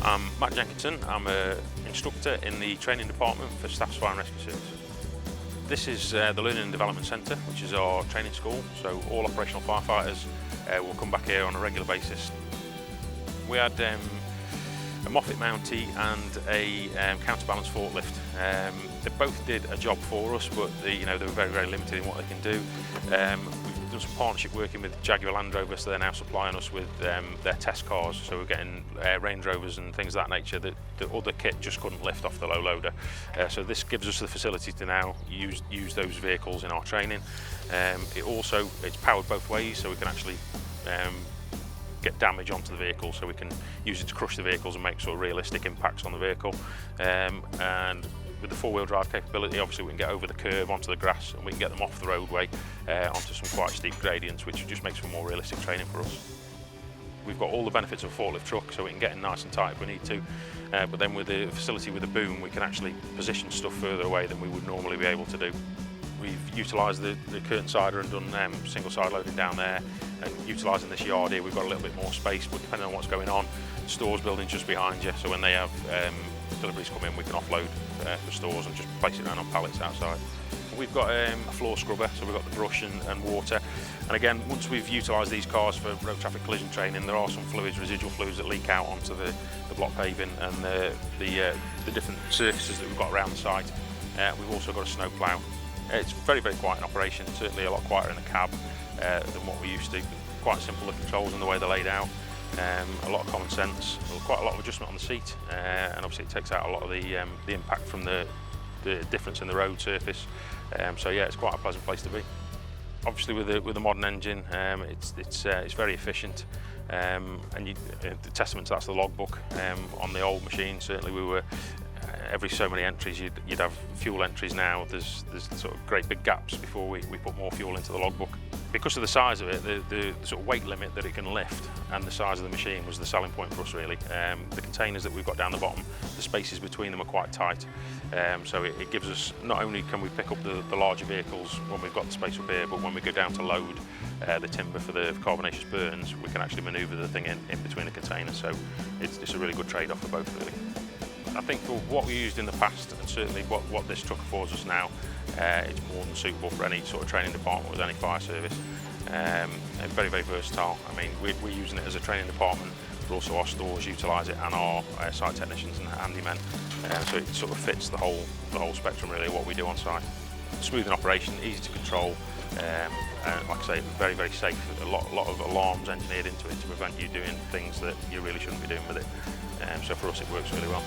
I'm Matt Jenkinson. I'm an instructor in the training department for Staff's Fire and Rescue Service. This is the Learning and Development Centre, which is our training school, so all operational firefighters will come back here on a regular basis. We had a Moffett Mountie and a counterbalance forklift. They both did a job for us, but they were very, very limited in what they can do. We've done some partnership working with Jaguar Land Rover, so they're now supplying us with their test cars. So we're getting Range Rovers and things of that nature that the other kit just couldn't lift off the low loader. So this gives us the facility to now use those vehicles in our training. It's powered both ways, so we can actually get damage onto the vehicle, so we can use it to crush the vehicles and make sort of realistic impacts on the vehicle. And with the four-wheel drive capability, obviously we can get over the curve onto the grass, and we can get them off the roadway onto some quite steep gradients, which just makes for more realistic training for us. We've got all the benefits of a forklift truck, so we can get in nice and tight if we need to, but then with the facility with the boom, we can actually position stuff further away than we would normally be able to do. We've utilised the curtain sider and done single side loading down there, and utilising this yard here, we've got a little bit more space, but depending on what's going on, the store's building just behind you, so when they have deliveries come in, we can offload the stores and just place it around on pallets outside. We've got a floor scrubber, so we've got the brush and water, and again, once we've utilised these cars for road traffic collision training, there are some fluids, residual fluids that leak out onto the block paving and the different surfaces that we've got around the site. We've also got a snow plough. It's very, very quiet in operation, certainly a lot quieter in the cab than what we used to. Quite simple, the controls and the way they're laid out. A lot of common sense, quite a lot of adjustment on the seat, and obviously it takes out a lot of the impact from the difference in the road surface. So yeah, it's quite a pleasant place to be. Obviously with the modern engine, it's very efficient, and the testament to that's the logbook. On the old machine, certainly we were every so many entries you'd have fuel entries. Now there's sort of great big gaps before we put more fuel into the logbook. Because of the size of it, the sort of weight limit that it can lift and the size of the machine was the selling point for us really. The containers that we've got down the bottom, the spaces between them are quite tight, so it gives us, not only can we pick up the larger vehicles when we've got the space up here, but when we go down to load the timber for the carbonaceous burns, we can actually manoeuvre the thing in between the containers, so it's a really good trade-off for both really. I think for what we used in the past, and certainly what this truck affords us now, it's more than suitable for any sort of training department with any fire service. And very, very versatile. I mean, we're using it as a training department, but also our stores utilise it, and our site technicians and handymen. So it sort of fits the whole spectrum really of what we do on site. Smooth in operation, easy to control, and like I say, very, very safe. A lot of alarms engineered into it to prevent you doing things that you really shouldn't be doing with it. So for us, it works really well.